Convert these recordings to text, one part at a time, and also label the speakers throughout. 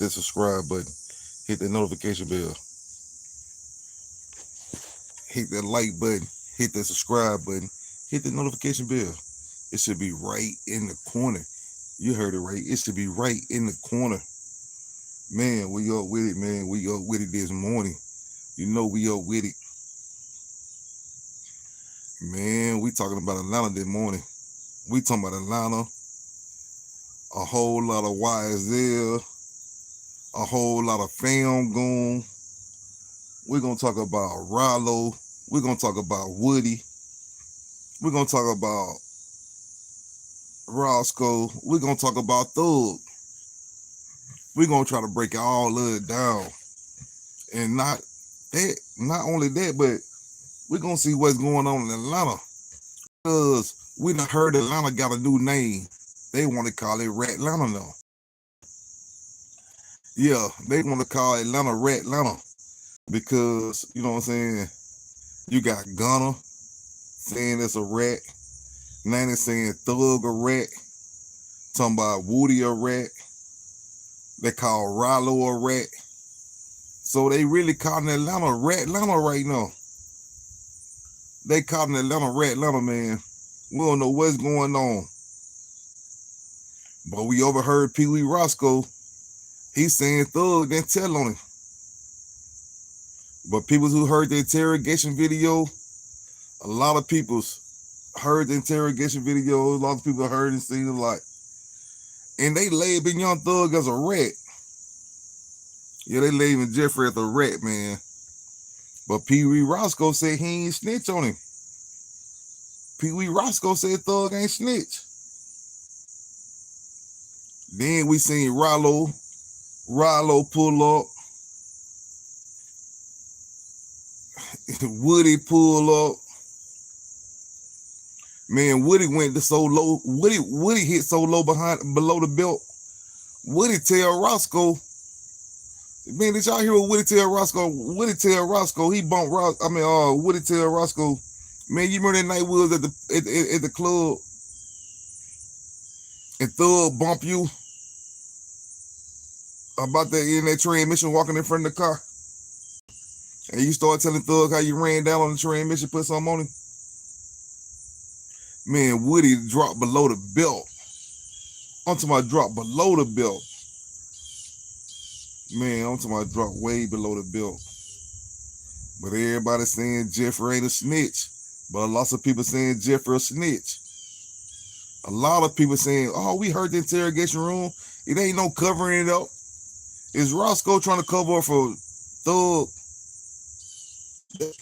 Speaker 1: that subscribe button, hit that notification bell, hit that like button, hit that subscribe button, hit the notification bell. It should be right in the corner. You heard it right. It should be right in the corner. Man, we up with it, man. We up with it this morning. You know we up with it. Man, we talking about Atlanta this morning. We talking about Atlanta. A whole lot of YSL. A whole lot of Fam Goon. We're going to talk about Rollo. We're going to talk about Woody. We're going to talk about Roscoe. We're going to talk about Thug. We're going to try to break all of it down. And not only that, but we're going to see what's going on in Atlanta. Because we done heard Atlanta got a new name. They want to call it Rat Atlanta now. Yeah, they want to call Atlanta Rat Atlanta. Because, you know what I'm saying, you got Gunna saying it's a rat. Nanny saying Thug a rat. Talking about Woody a rat. They call Rollo a rat. So they really calling Atlanta Rat Atlanta right now. They calling Atlanta Rat Atlanta, man. We don't know what's going on. But we overheard PeeWee Roscoe. He's saying Thug didn't tell on him. But people who heard the interrogation video, a lot of people heard the interrogation video. A lot of people heard and seen it like. And they labeled Young Thug as a rat. Yeah, they labeled Jeffrey as a rat, man. But PeeWee Roscoe said he ain't snitch on him. PeeWee Roscoe said Thug ain't snitch. Then we seen Rollo pull up. Woody pull up. Man, Woody went to so low. Woody hit so low below the belt. Woody tell Roscoe. Man, did y'all hear what Woody tell Roscoe? Woody tell Roscoe he bumped Woody tell Roscoe. Man, you remember that night we was at the club and Thug bump you about that in that transmission walking in front of the car? And you start telling Thug how you ran down on the transmission, put something on him? Man, Woody dropped below the belt. I'm talking about drop below the belt. Man, I'm talking about drop way below the belt. But everybody saying Jeffrey ain't a snitch. But lots of people saying Jeffrey a snitch. A lot of people saying, oh, we heard the interrogation room. It ain't no covering it up. Is Roscoe trying to cover up for Thug?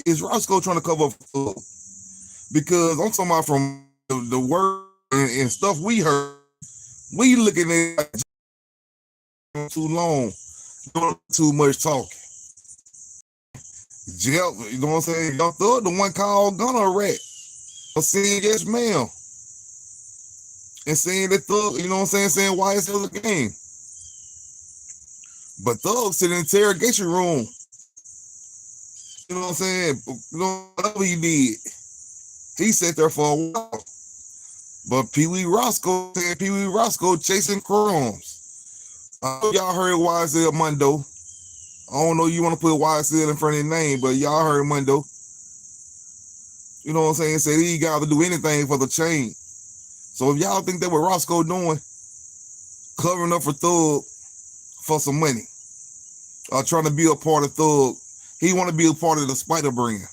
Speaker 1: Is Roscoe trying to cover up for Thug? Because I'm talking about from the word and stuff we heard, we looking at too long, too much talking. Jeff, you know what I'm saying? Young Thug, the one called Gunna a rat. For saying yes, ma'am. And saying that Thug, you know what I'm saying why it's still a game. But Thug sit in the interrogation room. You know what I'm saying? You know, whatever he did. He sat there for a while. But PeeWee Roscoe said PeeWee Roscoe chasing crumbs. Y'all heard YSL Mundo. I don't know you want to put YSL in front of your name, but y'all heard Mundo. You know what I'm saying? Said he got to do anything for the chain. So if y'all think that what Roscoe doing, covering up for Thug for some money, or trying to be a part of Thug, he want to be a part of the Spider brand.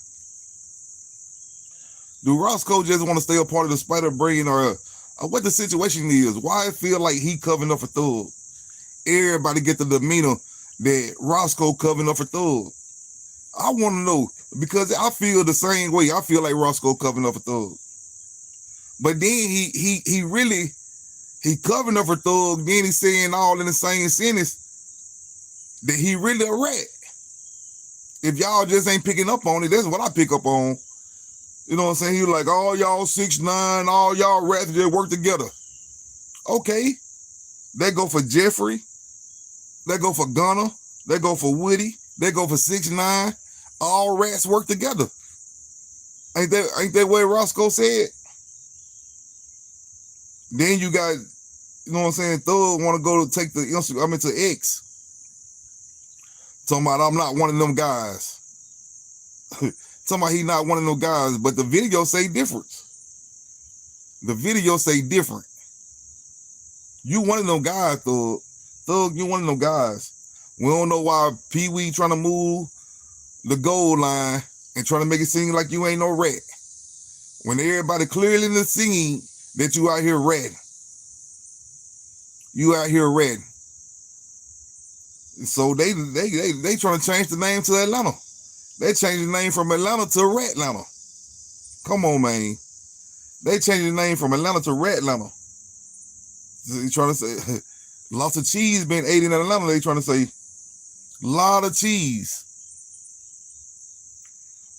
Speaker 1: Do Roscoe just want to stay a part of the Spider brand, or what the situation is? Why it feel like he covering up for Thug? Everybody get the demeanor that Roscoe covering up for Thug. I want to know, because I feel the same way. I feel like Roscoe covering up for Thug. But then he really covering up for Thug. Then he's saying all in the same sentence that he really a rat. If y'all just ain't picking up on it, that's what I pick up on. You know what I'm saying? He was like, all y'all 6ix9ine, all y'all rats just work together. Okay. They go for Jeffrey. They go for Gunna. They go for Woody. They go for 6ix9ine. All rats work together. Ain't that what Roscoe said? Then you got, you know what I'm saying, Thug want to go to take to X. Talking about I'm not one of them guys. Talking about he not one of them guys, but the video say different. The video say different. You one of them guys, Thug. Thug, you one of them guys. We don't know why PeeWee trying to move the goal line and trying to make it seem like you ain't no rat. When everybody clearly in the scene that you out here ratting. You out here ratting. So they trying to change the name to Atlanta. They changed the name from Atlanta to Ratlanta. Come on, man. They changed the name from Atlanta to Ratlanta. They trying to say lots of cheese being ate in Atlanta. They trying to say lot of cheese.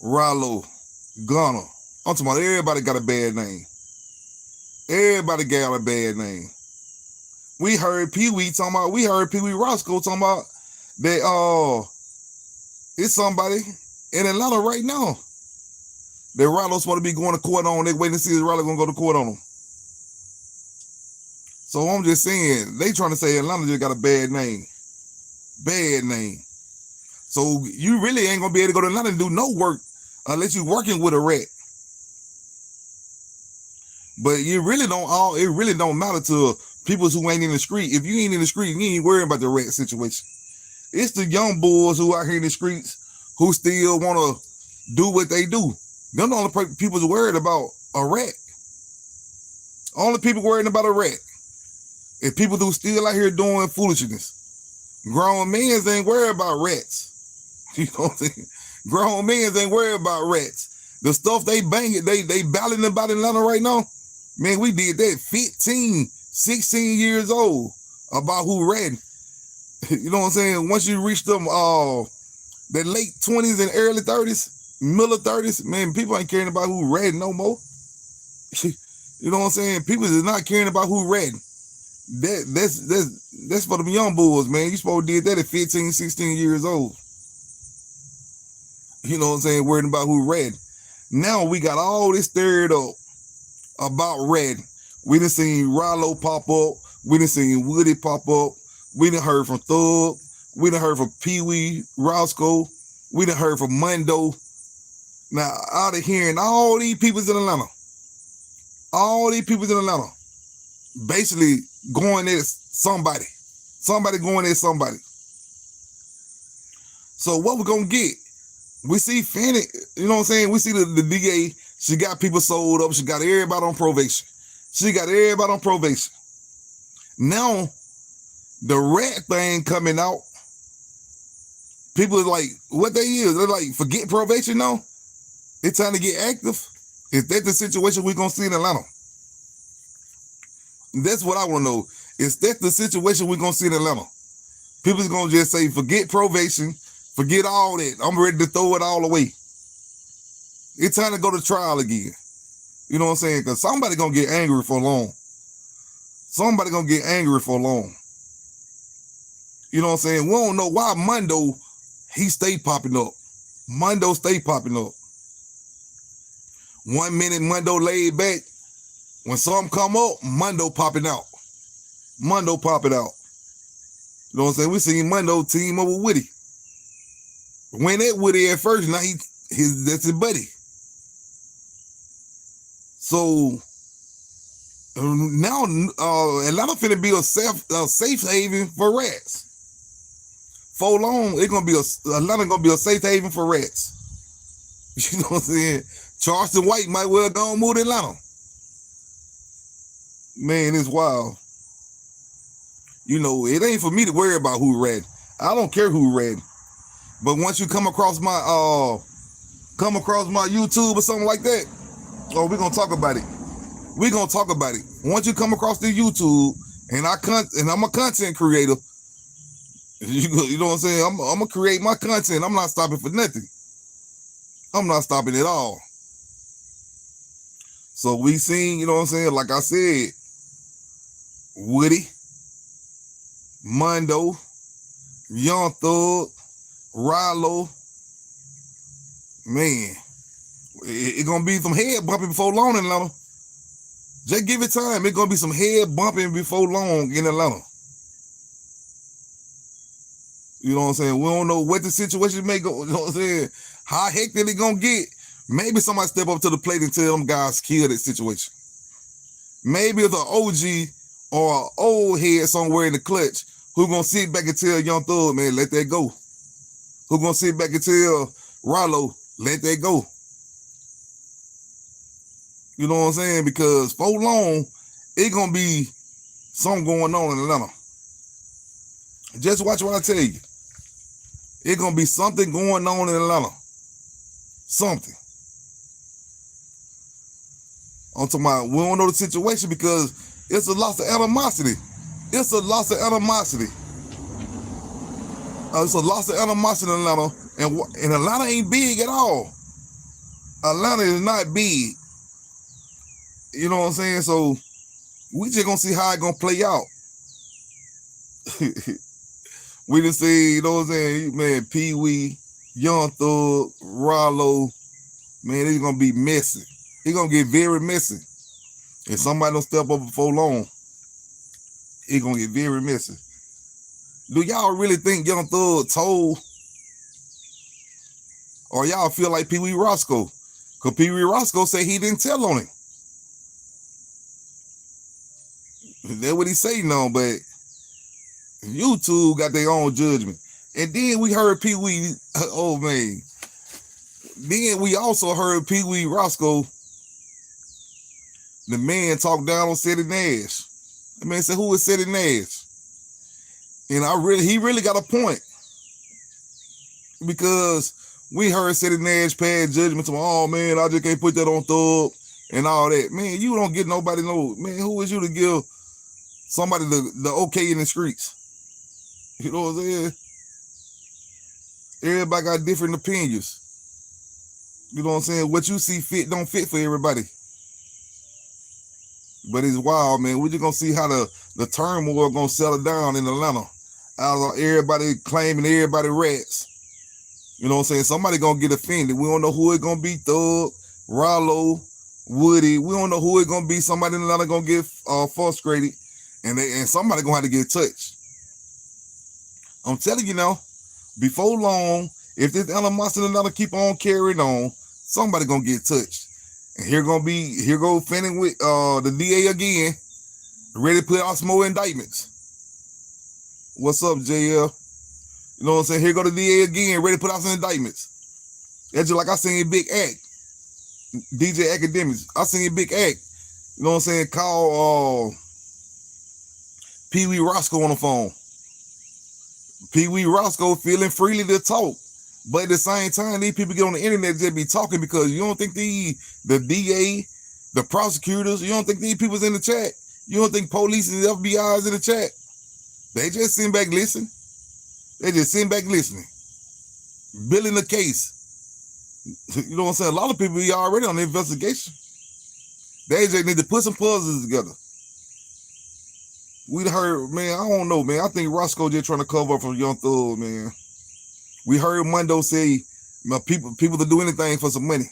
Speaker 1: Rollo, Gunner. I'm talking about everybody got a bad name. Everybody got a bad name. We heard PeeWee Roscoe talking about that it's somebody in Atlanta right now that Rollo's supposed to be going to court on. They waiting to see if Rollo gonna go to court on him. So I'm just saying, they trying to say Atlanta just got a bad name. Bad name. So you really ain't gonna be able to go to Atlanta and do no work unless you're working with a rat. But it really don't matter to people who ain't in the street. If you ain't in the street, you ain't worrying about the rat situation. It's the young boys who out here in the streets who still want to do what they do. They're the only people who worried about a rat. Only people worrying about a rat. If people who still out here doing foolishness. Grown men ain't worried about rats. You know what I'm saying? Grown men ain't worried about rats. The stuff they banging, they battling about in Atlanta right now. Man, we did that 15, 16 years old about who ratting. You know what I'm saying? Once you reach them the late 20s and early 30s, middle 30s, man, people ain't caring about who ratting no more. You know what I'm saying? People is not caring about who ratting. That's for them young boys, man. You supposed to did that at 15, 16 years old. You know what I'm saying? Worrying about who ratting. Now we got all this stirred up about ratting. We done seen Rollo pop up. We done seen Woody pop up. We done heard from Thug. We done heard from PeeWee Roscoe. We done heard from Mundo. Now, out of hearing all these peoples in Atlanta, basically going at somebody. Somebody going at somebody. So what we gonna get? We see Fannie, you know what I'm saying? We see the DA, she got people sold up. She got everybody on probation. Now, the rat thing coming out, people are like, what they is? They're like, forget probation now? It's time to get active? Is that the situation we're going to see in Atlanta? That's what I want to know. Is that the situation we're going to see in Atlanta? People's going to just say, forget probation, forget all that. I'm ready to throw it all away. It's time to go to trial again. You know what I'm saying? Because somebody going to get angry for long. Somebody going to get angry for long. You know what I'm saying? We don't know why Mundo, he stay popping up. Mundo stay popping up. 1 minute Mundo laid back. When something come up, Mundo popping out. Mundo popping out. You know what I'm saying? We seen Mundo team up with Woody. Went at Woody at first, now that's his buddy. So now Atlanta finna be a safe haven for rats. For long, Atlanta gonna be a safe haven for rats. You know what I'm saying? Charleston White might well go and move to Atlanta. Man, it's wild. You know, it ain't for me to worry about who ratting. I don't care who ratting. But once you come across my YouTube or something like that, oh, we're gonna talk about it. We're gonna talk about it. Once you come across the YouTube and I'm a content creator, you know what I'm saying? I'm gonna create my content. I'm not stopping for nothing. I'm not stopping at all. So we seen, you know what I'm saying? Like I said, Woody, Mundo, Young Thug, Rollo, man, it's gonna be some head bumping before long in Atlanta. Just give it time. It's gonna be some head bumping before long in Atlanta. You know what I'm saying? We don't know what the situation may go. You know what I'm saying? How hectic it gonna get? Maybe somebody step up to the plate and tell them guys kill that situation. Maybe it's an OG or an old head somewhere in the clutch who gonna sit back and tell Young Thug, man, let that go. Who gonna sit back and tell Rollo, let that go. You know what I'm saying? Because for long, it gonna be something going on in Atlanta. Just watch what I tell you. It's gonna be something going on in Atlanta. Something. I'm talking about, we don't know the situation because it's a loss of animosity. It's a loss of animosity. It's a loss of animosity in Atlanta. And Atlanta ain't big at all. Atlanta is not big. You know what I'm saying? So we just gonna see how it gonna play out. We done say, you know what I'm saying, man, PeeWee, Young Thug, Rollo, man, it's gonna be messy. It's gonna get very messy. If somebody don't step up before long, it's gonna get very messy. Do y'all really think Young Thug told? Or y'all feel like PeeWee Roscoe? Because PeeWee Roscoe said he didn't tell on him. That's what he say now, but YouTube got their own judgment. And then we heard PeeWee, oh man. Then we also heard PeeWee Roscoe, the man, talk down on Ceddy Nash. The man said, who is Ceddy Nash? And he really got a point. Because we heard Ceddy Nash pass judgment to, oh man, I just can't put that on Thug and all that. Man, you don't get nobody know. Man, who is you to give somebody the okay in the streets? You know what I'm saying? Everybody got different opinions. You know what I'm saying? What you see fit don't fit for everybody. But it's wild, man. We're just gonna see how the turmoil gonna settle down in Atlanta. Out of everybody claiming everybody rats. You know what I'm saying? Somebody gonna get offended. We don't know who it gonna be. Thug, Rollo, Woody. We don't know who it gonna be. Somebody in Atlanta gonna get frustrated, and somebody gonna have to get touched. I'm telling you now, before long, if this animosity in Atlanta keep on carrying on, somebody gonna get touched. And here go Fanning with the DA again, ready to put out some more indictments. What's up, JL? You know what I'm saying? Here go the DA again, ready to put out some indictments. That's just like I seen Big Act, DJ Academics. I seen Big Act. You know what I'm saying? Call PeeWee Roscoe on the phone. PeeWee Roscoe feeling freely to talk. But at the same time, these people get on the internet and just be talking because you don't think the DA, the prosecutors, you don't think these people's in the chat. You don't think police and the FBI is in the chat. They just sit back listening. They just sitting back listening. Building the case. You know what I'm saying? A lot of people are already on the investigation. They just need to put some puzzles together. We heard, man, I don't know, man. I think Roscoe just trying to cover up for Young Thug, man. We heard Mondo say, people to do anything for some money.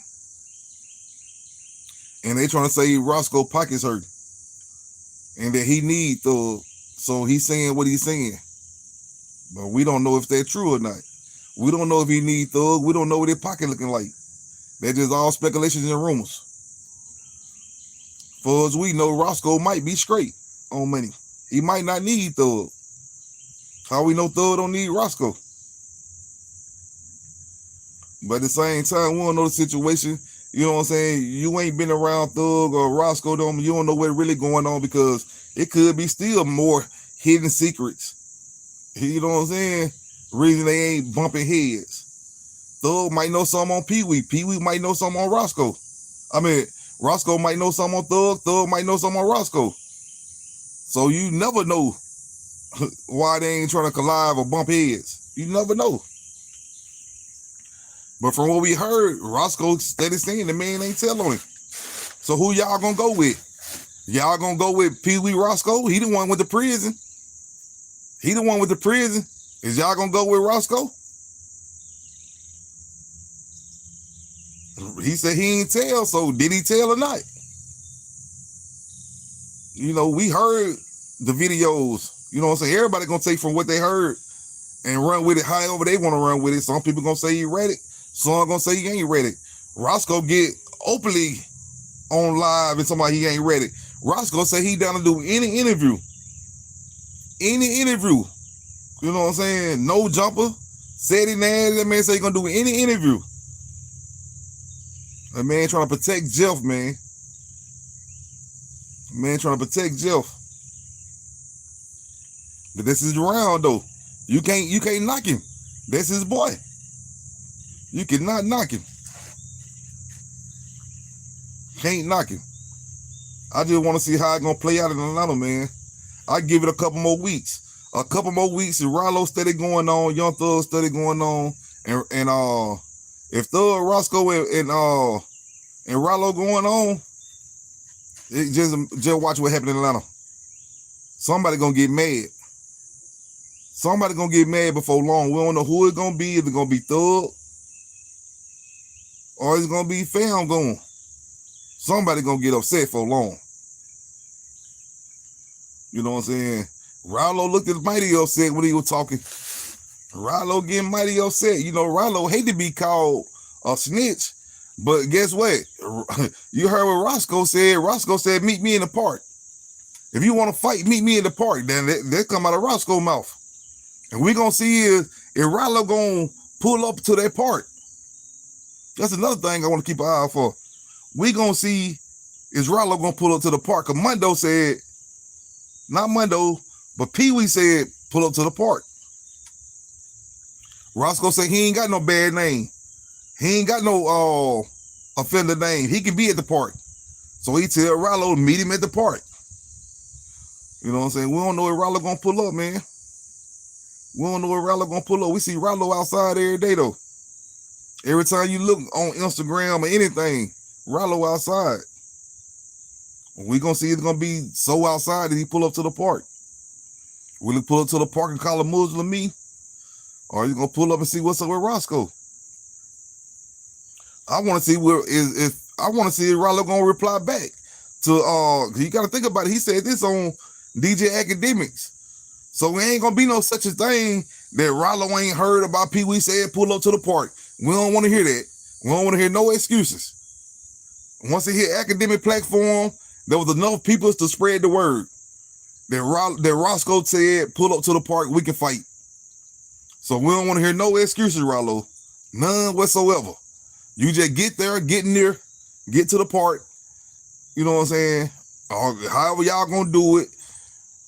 Speaker 1: And they trying to say Roscoe pockets hurt. And that he need Thug. So he's saying what he's saying. But we don't know if that's true or not. We don't know if he need Thug. We don't know what his pocket looking like. They're just all speculations and rumors. For as we know, Roscoe might be straight on money. He might not need Thug. How we know Thug don't need Roscoe? But at the same time, we don't know the situation. You know what I'm saying? You ain't been around Thug or Roscoe. You don't know what's really going on because it could be still more hidden secrets. You know what I'm saying? Reason they ain't bumping heads. Thug might know something on PeeWee. PeeWee might know something on Roscoe. I mean, Roscoe might know something on Thug. Thug might know something on Roscoe. So you never know why they ain't trying to collide or bump heads. You never know. But from what we heard, Roscoe steady saying the man ain't tell on him. So who y'all gonna go with? Y'all gonna go with PeeWee Roscoe? He the one with the prison. He the one with the prison. Is y'all gonna go with Roscoe? He said he ain't tell, so did he tell or not? You know, we heard the videos. You know what I'm saying? Everybody gonna take from what they heard and run with it however they want to run with it. Some people gonna say he ready, some gonna say he ain't ready. Roscoe get openly on live and somebody he ain't ready. Roscoe say he down to do any interview. Any interview. You know what I'm saying? No jumper. Said he nasty. That man say he gonna do any interview. That man trying to protect Jeff, man. Man trying to protect Jeff. But this is round though. You can't knock him. That's his boy. You cannot knock him. Can't knock him. I just want to see how it's gonna play out in Atlanta, man. I give it a couple more weeks. A couple more weeks, and Rollo steady going on, Young Thug steady going on, and if Thug, Roscoe, and Rollo going on, it just watch what happens in Atlanta. Somebody gonna get mad. Somebody gonna get mad before long. We don't know who it's gonna be. Is it gonna be Thug, or is it gonna be Fam going? Somebody gonna get upset for long. You know what I'm saying? Rollo looked at mighty upset when he was talking. Rollo getting mighty upset. You know, Rollo hate to be called a snitch, but guess what? You heard what Roscoe said. Roscoe said, meet me in the park. If you want to fight, meet me in the park. Then that come out of Roscoe's mouth. And we gonna see if Rollo gonna pull up to that park. That's another thing I want to keep an eye out for. We gonna see is Rollo gonna pull up to the park. Cause Mundo said, not Mundo, but PeeWee said pull up to the park. Roscoe said he ain't got no bad name. He ain't got no offender name. He can be at the park. So he tell Rollo to meet him at the park. You know what I'm saying? We don't know if Rollo gonna pull up, man. We don't know if Rollo gonna pull up. We see Rollo outside every day though. Every time you look on Instagram or anything, Rollo outside. We gonna see it's gonna be so outside that he pull up to the park. Will he pull up to the park and call a Muslim me? Or you gonna pull up and see what's up with Roscoe? I want to see if Rollo gonna reply back to you gotta think about it. He said this on DJ Academics. So we ain't gonna be no such a thing that Rollo ain't heard about PeeWee said pull up to the park. We don't want to hear that. We don't want to hear no excuses. Once he hit academic platform, there was enough people to spread the word that Roscoe said pull up to the park, we can fight. So we don't want to hear no excuses, Rollo. None whatsoever. You just get there, get in there, get to the park. You know what I'm saying? However y'all gonna do it.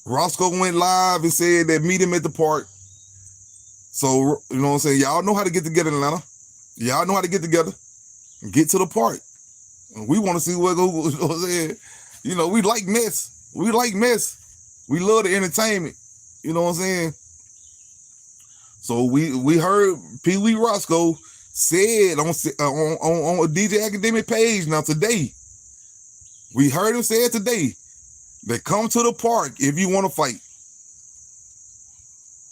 Speaker 1: Roscoe went live and said that meet him at the park. So, you know what I'm saying? Y'all know how to get together in Atlanta. Y'all know how to get together and get to the park. And we want to see what goes, you know what I'm saying? You know, we like mess. We like mess. We love the entertainment. You know what I'm saying? So we heard PeeWee Roscoe said on a DJ Academic page now today. We heard him say it today. That come to the park if you want to fight.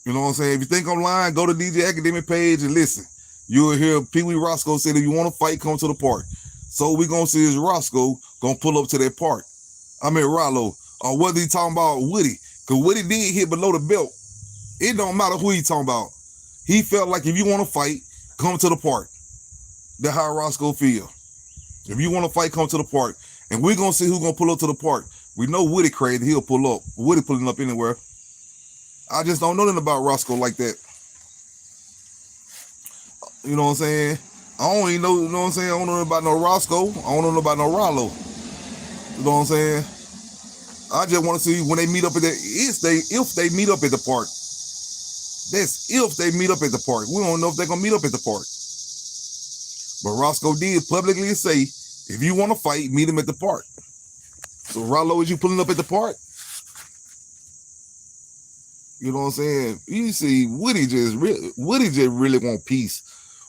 Speaker 1: You know what I'm saying? If you think I'm lying, go to DJ Academic page and listen. You'll hear PeeWee Roscoe say, if you want to fight, come to the park. So we gonna see is Roscoe gonna pull up to that park. I mean Rollo. Or whether he talking about Woody. Because Woody did hit below the belt. It don't matter who he talking about. He felt like if you want to fight, come to the park. That's how Roscoe feel. If you want to fight, come to the park. And we're gonna see who's gonna pull up to the park. We know Woody crazy, he'll pull up. Woody pulling up anywhere. I just don't know nothing about Roscoe like that. You know what I'm saying? I don't even know, you know what I'm saying? I don't know about no Roscoe. I don't know about no Rollo. You know what I'm saying? I just want to see when they meet up at if they meet up at the park. That's if they meet up at the park. We don't know if they're gonna meet up at the park. But Roscoe did publicly say, if you want to fight, meet him at the park. So Rollo, is you pulling up at the park? You know what I'm saying? You see, Woody just really want peace.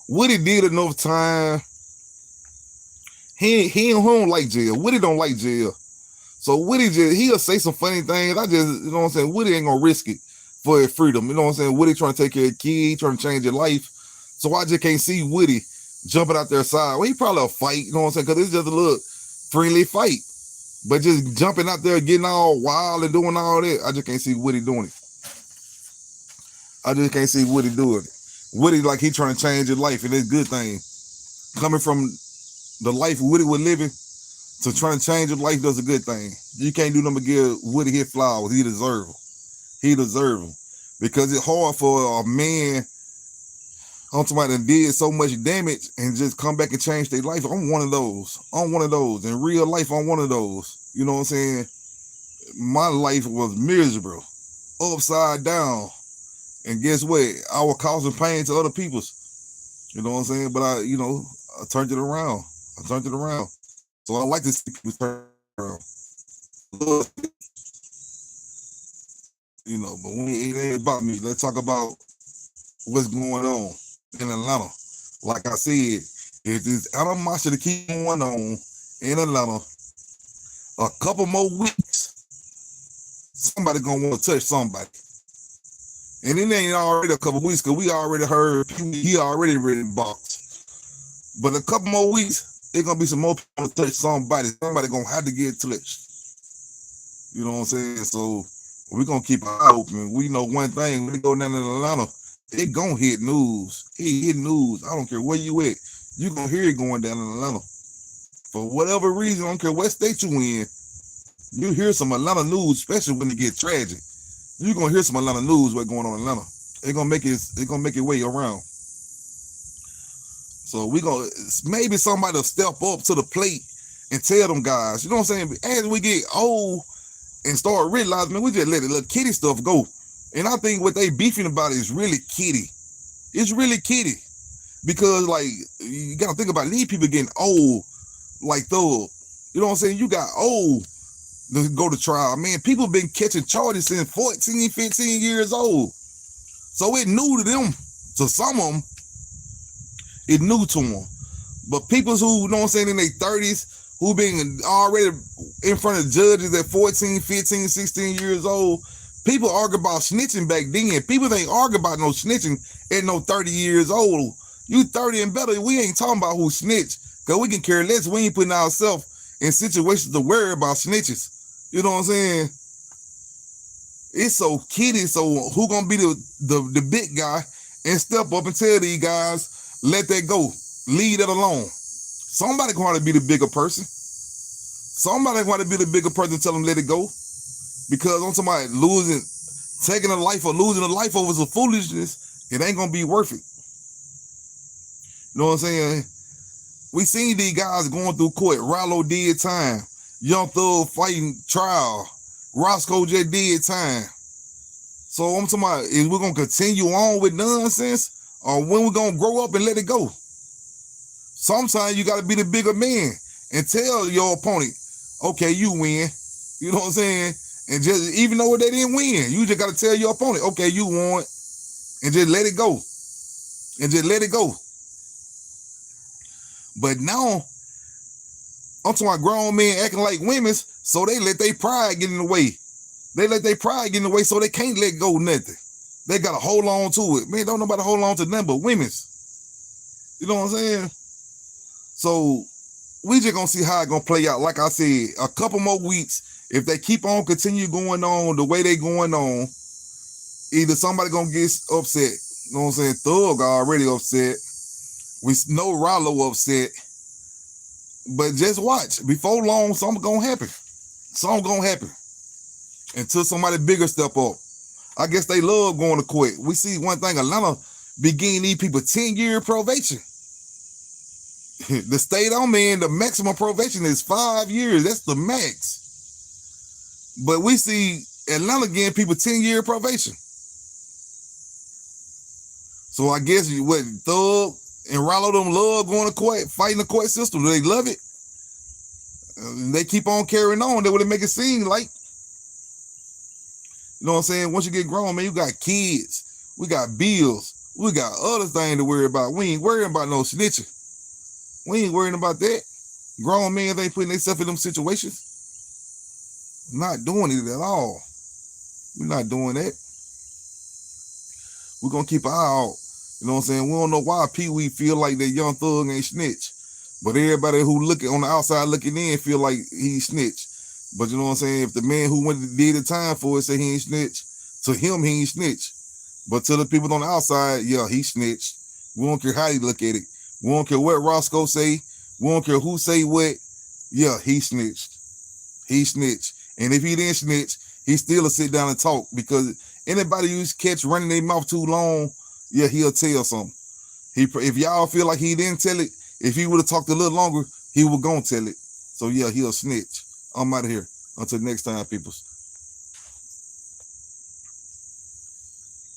Speaker 1: Woody did enough time. He don't like jail. Woody don't like jail. So Woody he'll say some funny things. You know what I'm saying? Woody ain't gonna risk it for his freedom. You know what I'm saying? Woody trying to take care of kids, trying to change your life. So I just can't see Woody jumping out their side. Well, he probably a fight, you know what I'm saying? Because it's just a little friendly fight. But just jumping out there, getting all wild and doing all that, I just can't see Woody doing it. I just can't see Woody doing it. Woody like he trying to change his life, and it's a good thing. Coming from the life Woody was living to trying to change his life, does a good thing. You can't do nothing but give Woody his flowers. He deserve them. He deserve them. Because it's hard for a man on somebody that did so much damage and just come back and change their life. I'm one of those. I'm one of those. In real life, I'm one of those. You know what I'm saying? My life was miserable, upside down. And guess what? I was causing pain to other people's. You know what I'm saying? But I turned it around. I turned it around. So I like to see people turn around. But it ain't about me. Let's talk about what's going on in Atlanta. Like I said, if this animosity keep going on in Atlanta, a couple more weeks, somebody gonna want to touch somebody. And it ain't already a couple weeks because we already heard he already written box. But a couple more weeks, it's gonna be some more people to touch somebody. Somebody gonna have to get touched. You know what I'm saying? So we're gonna keep our eye open. We know one thing: when we go down to Atlanta, it gonna hit news. It hit news. I don't care where you at. You gonna hear it going down in Atlanta. For whatever reason, I don't care what state you in, you hear some Atlanta news, especially when it get tragic. You're gonna hear some Atlanta news what's going on in Atlanta. It's gonna make it way around. So we gonna maybe somebody will step up to the plate and tell them guys, you know what I'm saying? As we get old and start realizing, man, we just let the little kitty stuff go. And I think what they beefing about is really kitty. It's really kitty. Because like you gotta think about these people getting old like Thug. You know what I'm saying? You got old to go to trial. Man, people been catching charges since 14, 15 years old. So it new to them. To some of them, it new to them. But people who, you know what I'm saying, in their 30s, who been already in front of judges at 14, 15, 16 years old, people argue about snitching back then. People ain't argue about no snitching at no 30 years old. You 30 and better, we ain't talking about who snitch. Because we can care less. We ain't putting ourselves in situations to worry about snitches. You know what I'm saying? It's so kiddie. So who gonna be the big guy and step up and tell these guys, let that go. Leave that alone. Somebody gonna be the bigger person. Somebody gonna be the bigger person and tell them let it go. Because on somebody taking a life or losing a life over some foolishness, it ain't gonna be worth it. You know what I'm saying? We seen these guys going through court. Rollo did time. Young Thug fighting trial. Roscoe just did time. So I'm talking about, is we gonna continue on with nonsense, or when we gonna grow up and let it go? Sometimes you gotta be the bigger man and tell your opponent, okay, you win. You know what I'm saying? And just even though they didn't win, you just gotta tell your opponent, okay, you won, and just let it go. And just let it go. But now, I'm talking about grown men acting like women, so they let their pride get in the way. They let their pride get in the way so they can't let go of nothing. They got to hold on to it. Man, don't nobody hold on to nothing but women's. You know what I'm saying? So we just going to see how it's going to play out. Like I said, a couple more weeks, if they keep on continue going on the way they going on, either somebody going to get upset. You know what I'm saying? Thug already upset. We know Rollo upset. But just watch. Before long, something gonna happen. Something gonna happen. Until somebody bigger step up. I guess they love going to court. We see one thing, Atlanta be giving these people 10-year probation. The state I'm in, the maximum probation is 5 years. That's the max. But we see Atlanta giving people 10-year probation. So I guess what Thug and Rollo them love going to court, fighting the court system. Do they love it? They keep on carrying on. They would make it seem like, you know what I'm saying? Once you get grown, man, you got kids. We got bills. We got other things to worry about. We ain't worrying about no snitching. We ain't worrying about that. Grown men, they putting themselves in them situations. Not doing it at all. We're not doing that. We're going to keep an eye out. You know what I'm saying? We don't know why PeeWee feel like that Young Thug ain't snitch. But everybody who looking on the outside looking in feel like he snitch. But you know what I'm saying? If the man who went did the time for it say he ain't snitch, to him he ain't snitch. But to the people on the outside, yeah, he snitched. We don't care how you look at it. We don't care what Roscoe say. We don't care who say what. Yeah, he snitched. He snitched. And if he didn't snitch, he still will sit down and talk, because anybody you catch running their mouth too long, yeah, he'll tell something. If y'all feel like he didn't tell it, if he would have talked a little longer, he would gonna tell it. So yeah, he'll snitch. I'm out of here. Until next time, peoples.